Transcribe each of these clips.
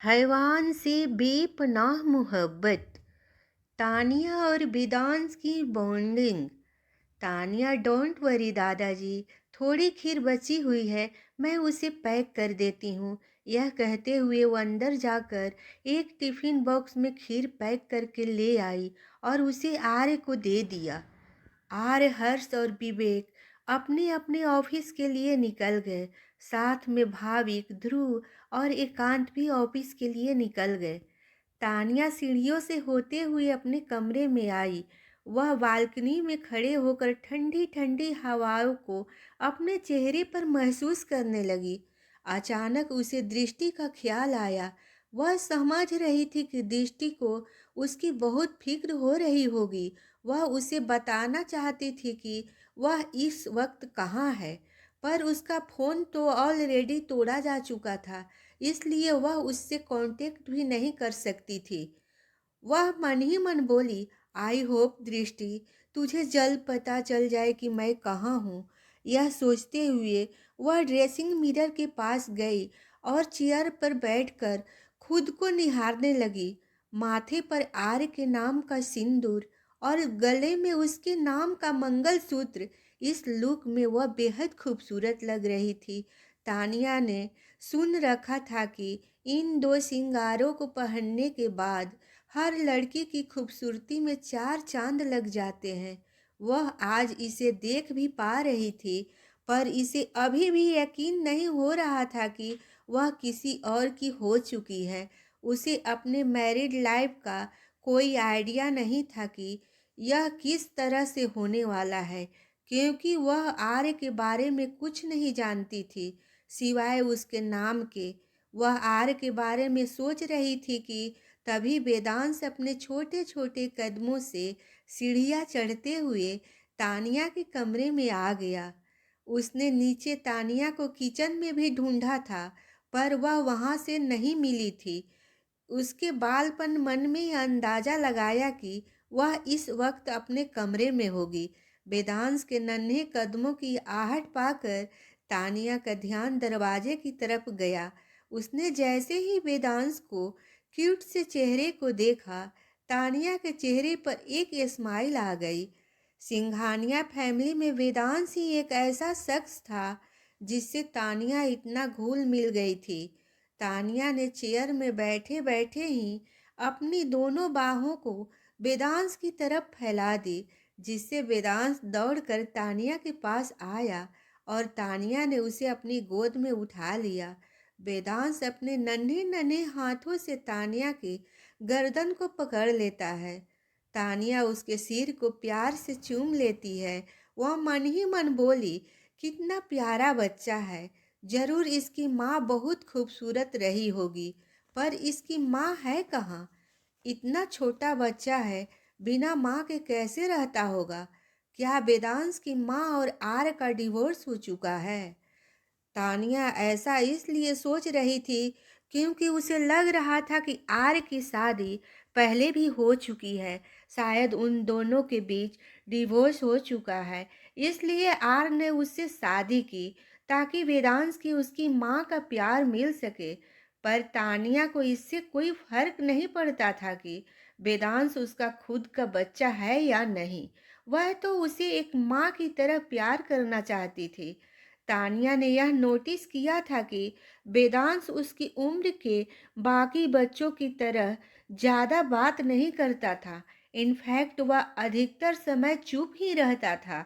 हैवान से बेपनाह मोहब्बत। तानिया और वेदांश की बॉन्डिंग। तानिया, डोंट वरी दादाजी, थोड़ी खीर बची हुई है, मैं उसे पैक कर देती हूँ। यह कहते हुए वो अंदर जाकर एक टिफिन बॉक्स में खीर पैक करके ले आई और उसे आर्य को दे दिया। आर्य, हर्ष और विवेक अपने अपने ऑफिस के लिए निकल गए। साथ में भाविक, ध्रुव और एकांत भी ऑफिस के लिए निकल गए। तानिया सीढ़ियों से होते हुए अपने कमरे में आई। वह बालकनी में खड़े होकर ठंडी ठंडी हवाओं को अपने चेहरे पर महसूस करने लगी। अचानक उसे दृष्टि का ख्याल आया। वह समझ रही थी कि दृष्टि को उसकी बहुत फिक्र हो रही होगी। वह उसे बताना चाहती थी कि वह इस वक्त कहाँ है, पर उसका फ़ोन तो ऑलरेडी तोड़ा जा चुका था, इसलिए वह उससे कांटेक्ट भी नहीं कर सकती थी। वह मन ही मन बोली, आई होप दृष्टि, तुझे जल्द पता चल जाए कि मैं कहाँ हूँ। यह सोचते हुए वह ड्रेसिंग मिरर के पास गई और चेयर पर बैठकर खुद को निहारने लगी। माथे पर आर्य के नाम का सिंदूर और गले में उसके नाम का मंगलसूत्र। इस लुक में वह बेहद खूबसूरत लग रही थी। तानिया ने सुन रखा था कि इन दो सिंगारों को पहनने के बाद हर लड़की की खूबसूरती में चार चांद लग जाते हैं। वह आज इसे देख भी पा रही थी, पर इसे अभी भी यकीन नहीं हो रहा था कि वह किसी और की हो चुकी है। उसे अपने मैरिड लाइफ का कोई आइडिया नहीं था कि यह किस तरह से होने वाला है, क्योंकि वह आर्य के बारे में कुछ नहीं जानती थी सिवाय उसके नाम के। वह आर्य के बारे में सोच रही थी कि तभी वेदांश अपने छोटे छोटे कदमों से सीढ़ियाँ चढ़ते हुए तानिया के कमरे में आ गया। उसने नीचे तानिया को किचन में भी ढूंढा था, पर वह वहां से नहीं मिली थी। उसके बालपन मन में यह अंदाजा लगाया कि वह इस वक्त अपने कमरे में होगी। वेदांश के नन्हे कदमों की आहट पाकर तानिया का ध्यान दरवाजे की तरफ गया। उसने जैसे ही वेदांश को क्यूट से चेहरे को देखा, तानिया के चेहरे पर एक स्माइल आ गई। सिंघानिया फैमिली में वेदांश ही एक ऐसा शख्स था जिससे तानिया इतना घुल मिल गई थी। तानिया ने चेयर में बैठे बैठे ही अपनी दोनों बाहों को वेदांश की तरफ फैला दी, जिससे वेदांश दौड़कर तानिया के पास आया और तानिया ने उसे अपनी गोद में उठा लिया। वेदांश अपने नन्हे नन्हे हाथों से तानिया की गर्दन को पकड़ लेता है। तानिया उसके सिर को प्यार से चूम लेती है। वह मन ही मन बोली, कितना प्यारा बच्चा है। जरूर इसकी माँ बहुत खूबसूरत रही होगी, पर इसकी माँ है कहाँ? इतना छोटा बच्चा है, बिना माँ के कैसे रहता होगा? क्या वेदांश की माँ और आर्य का डिवोर्स हो चुका है? तानिया ऐसा इसलिए सोच रही थी क्योंकि उसे लग रहा था कि आर्य की शादी पहले भी हो चुकी है। शायद उन दोनों के बीच डिवोर्स हो चुका है, इसलिए आर्य ने उससे शादी की ताकि वेदांश की उसकी माँ का प्यार मिल सके। पर तानिया को इससे कोई फर्क नहीं पड़ता था कि वेदांश उसका खुद का बच्चा है या नहीं। वह तो उसे एक माँ की तरह प्यार करना चाहती थी। तानिया ने यह नोटिस किया था कि वेदांश उसकी उम्र के बाकी बच्चों की तरह ज़्यादा बात नहीं करता था। इनफैक्ट वह अधिकतर समय चुप ही रहता था।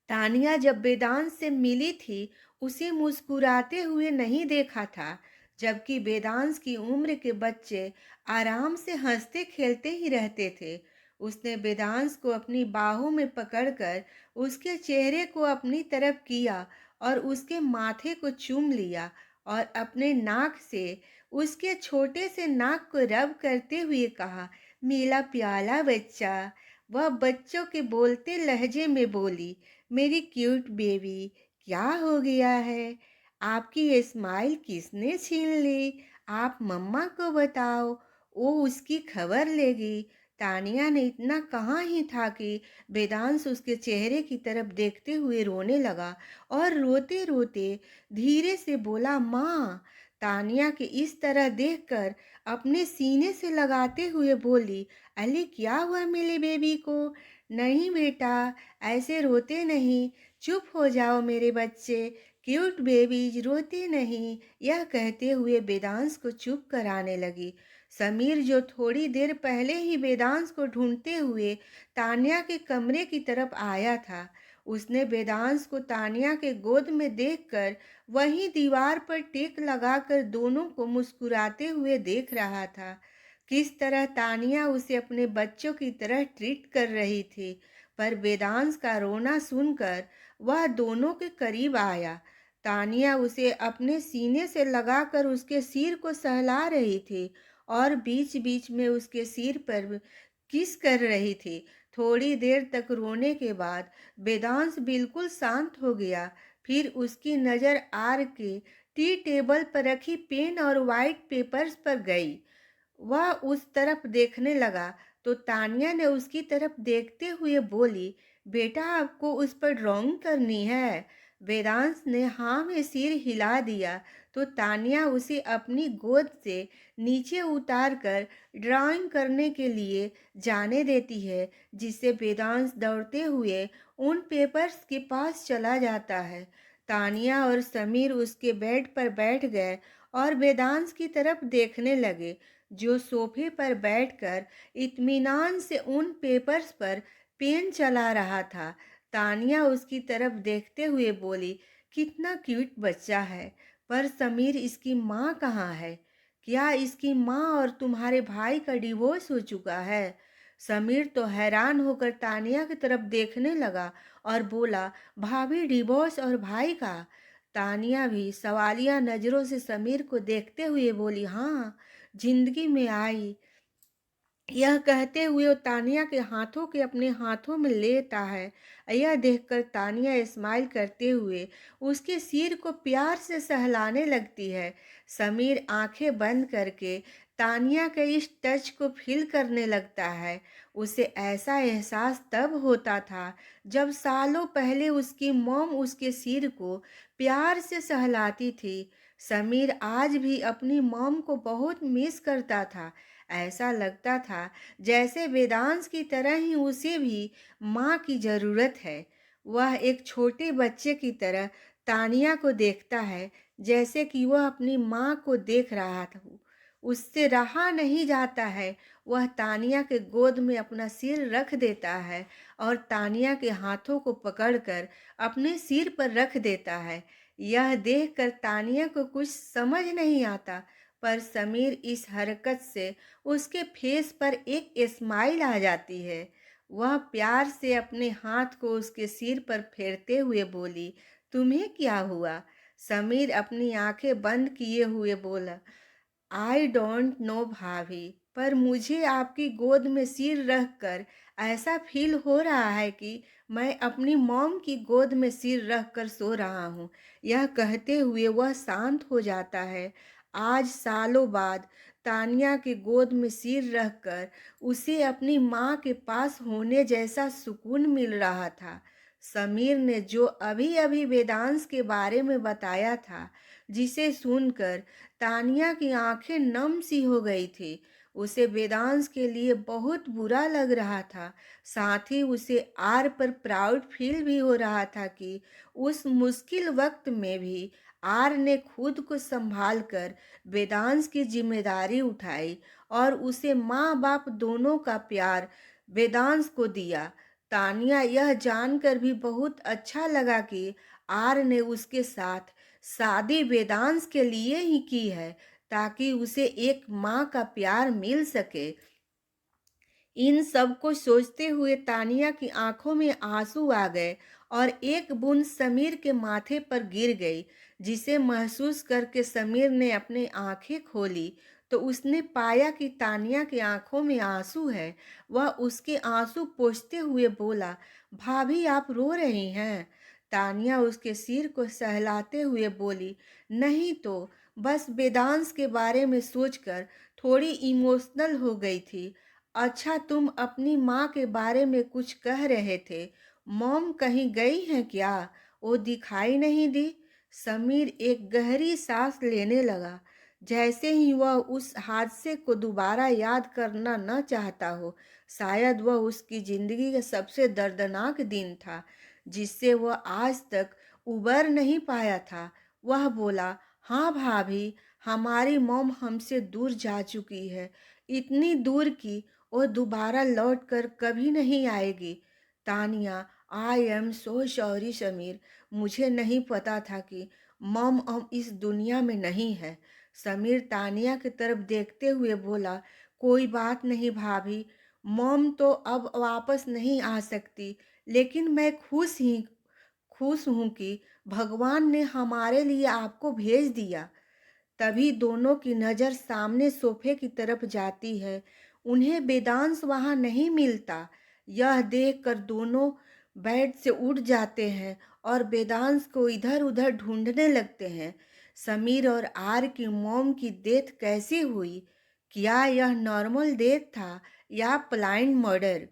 तानिया जब वेदांश से मिली थी, उसे मुस्कुराते हुए नहीं देखा था, जबकि वेदांश की उम्र के बच्चे आराम से हंसते खेलते ही रहते थे। उसने वेदांश को अपनी बाहों में पकड़कर उसके चेहरे को अपनी तरफ किया और उसके माथे को चूम लिया और अपने नाक से उसके छोटे से नाक को रब करते हुए कहा, मेरा प्याला बच्चा। वह बच्चों के बोलते लहजे में बोली, मेरी क्यूट बेबी, क्या हो गया है? आपकी ये स्माइल किसने छीन ली? आप मम्मा को बताओ, वो उसकी खबर लेगी। तानिया ने इतना कहा ही था कि वेदांश उसके चेहरे की तरफ देखते हुए रोने लगा और रोते रोते धीरे से बोला, माँ। तानिया के इस तरह देखकर अपने सीने से लगाते हुए बोली, अली क्या हुआ मेरे बेबी को? नहीं बेटा, ऐसे रोते नहीं, चुप हो जाओ मेरे बच्चे, क्यूट बेबीज रोते नहीं। यह कहते हुए वेदांश को चुप कराने लगी। समीर जो थोड़ी देर पहले ही वेदांश को ढूंढते हुए तानिया के कमरे की तरफ आया था, उसने वेदांश को तानिया के गोद में देखकर वहीं दीवार पर टेक लगाकर दोनों को मुस्कुराते हुए देख रहा था। किस तरह तानिया उसे अपने बच्चों की तरह ट्रीट कर रही थी, पर वेदांश का रोना सुनकर वह दोनों के करीब आया। तानिया उसे अपने सीने से लगाकर उसके सिर को सहला रही थी और बीच बीच में उसके सिर पर किस कर रही थी। थोड़ी देर तक रोने के बाद वेदांश बिल्कुल शांत हो गया। फिर उसकी नज़र आर के टी टेबल पर रखी पेन और वाइट पेपर्स पर गई। वह उस तरफ देखने लगा तो तानिया ने उसकी तरफ देखते हुए बोली, बेटा आपको उस पर ड्राइंग करनी है? वेदांश ने हाँ में सिर हिला दिया तो तानिया उसे अपनी गोद से नीचे उतार कर ड्राइंग करने के लिए जाने देती है, जिससे वेदांश दौड़ते हुए उन पेपर्स के पास चला जाता है। तानिया और समीर उसके बेड पर बैठ गए और वेदांश की तरफ देखने लगे, जो सोफे पर बैठकर इत्मीनान से उन पेपर्स पर पेन चला रहा था। तानिया उसकी तरफ देखते हुए बोली, कितना क्यूट बच्चा है, पर समीर इसकी माँ कहाँ है? क्या इसकी माँ और तुम्हारे भाई का डिवोर्स हो चुका है? समीर तो हैरान होकर तानिया की तरफ देखने लगा और बोला, भाभी डिवोर्स और भाई का? तानिया भी सवालिया नज़रों से समीर को देखते हुए बोली, हाँ, जिंदगी में आई। यह कहते हुए वो तानिया के हाथों के अपने हाथों में लेता है। यह देखकर तानिया स्माइल करते हुए उसके सिर को प्यार से सहलाने लगती है। समीर आंखें बंद करके तानिया के इस टच को फील करने लगता है। उसे ऐसा एहसास तब होता था जब सालों पहले उसकी मॉम उसके सिर को प्यार से सहलाती थी। समीर आज भी अपनी मॉम को बहुत मिस करता था। ऐसा लगता था जैसे वेदांश की तरह ही उसे भी माँ की ज़रूरत है। वह एक छोटे बच्चे की तरह तानिया को देखता है, जैसे कि वह अपनी माँ को देख रहा था। उससे रहा नहीं जाता है। वह तानिया के गोद में अपना सिर रख देता है और तानिया के हाथों को पकड़कर अपने सिर पर रख देता है। यह देखकर तानिया को कुछ समझ नहीं आता, पर समीर इस हरकत से उसके फेस पर एक स्माइल आ जाती है। वह प्यार से अपने हाथ को उसके सिर पर फेरते हुए बोली, तुम्हें क्या हुआ? समीर अपनी आंखें बंद किए हुए बोला, आई डोंट नो भाभी, पर मुझे आपकी गोद में सिर रखकर ऐसा फील हो रहा है कि मैं अपनी मॉम की गोद में सिर रखकर सो रहा हूँ। यह कहते हुए वह शांत हो जाता है। आज सालों बाद तानिया के गोद में सिर रखकर उसे अपनी माँ के पास होने जैसा सुकून मिल रहा था। समीर ने जो अभी अभी वेदांश के बारे में बताया था, जिसे सुनकर तानिया की आंखें नम सी हो गई थी। उसे वेदांश के लिए बहुत बुरा लग रहा था। साथ ही उसे आर पर प्राउड फील भी हो रहा था कि उस मुश्किल वक्त में भी आर ने खुद को संभाल कर वेदांश की जिम्मेदारी उठाई और उसे माँ बाप दोनों का प्यार वेदांश को दिया। तानिया यह जानकर भी बहुत अच्छा लगा कि आर ने उसके साथ शादी वेदांश के लिए ही की है, ताकि उसे एक माँ का प्यार मिल सके। इन सब को सोचते हुए तानिया की आंखों में आंसू आ गए और एक बूंद समीर के माथे पर गिर गई, जिसे महसूस करके समीर ने अपनी आंखें खोली तो उसने पाया कि तानिया की आंखों में आंसू है। वह उसके आंसू पोंछते हुए बोला, भाभी आप रो रही हैं? तानिया उसके सिर को सहलाते हुए बोली, नहीं तो बस वेदांश के बारे में सोचकर थोड़ी इमोशनल हो गई थी। अच्छा, तुम अपनी माँ के बारे में कुछ कह रहे थे। मॉम कहीं गई हैं क्या? वो दिखाई नहीं दी। समीर एक गहरी सांस लेने लगा। जैसे ही वह उस हादसे को दोबारा याद करना न चाहता हो। शायद वह उसकी ज़िंदगी का सबसे दर्दनाक दिन था, जिससे वह आज तक उबर नहीं पाया था। वह बोला, हाँ भाभी, हमारी मॉम हमसे दूर जा चुकी है, इतनी दूर कि वो दोबारा लौट कर कभी नहीं आएगी। Tania, I am so sorry Sameer, मुझे नहीं पता था कि मॉम अब इस दुनिया में नहीं है। समीर तानिया की तरफ देखते हुए बोला, कोई बात नहीं भाभी, मॉम तो अब वापस नहीं आ सकती, लेकिन मैं खुश हूँ कि भगवान ने हमारे लिए आपको भेज दिया। तभी दोनों की नज़र सामने सोफे की तरफ जाती है। उन्हें वेदांश वहाँ नहीं मिलता। यह देखकर दोनों बेड से उठ जाते हैं और वेदांश को इधर-उधर ढूंढने लगते हैं। समीर और आर की मॉम की डेथ कैसे हुई? क्या यह नॉर्मल डेथ था या प्लान्ड मर्डर?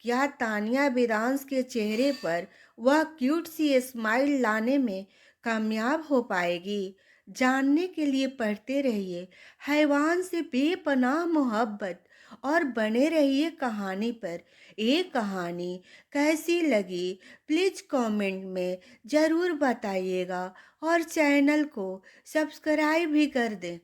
क्या तानिया वेदांश के चेहरे पर वह क्यूट सी स्माइल लाने में कामयाब हो पाएगी? जानने के लिए पढ़ते रहिए हैवान से बेपनाह मोहब्बत और बने रहिए कहानी पर। ये कहानी कैसी लगी प्लीज़ कमेंट में ज़रूर बताइएगा और चैनल को सब्सक्राइब भी कर दें।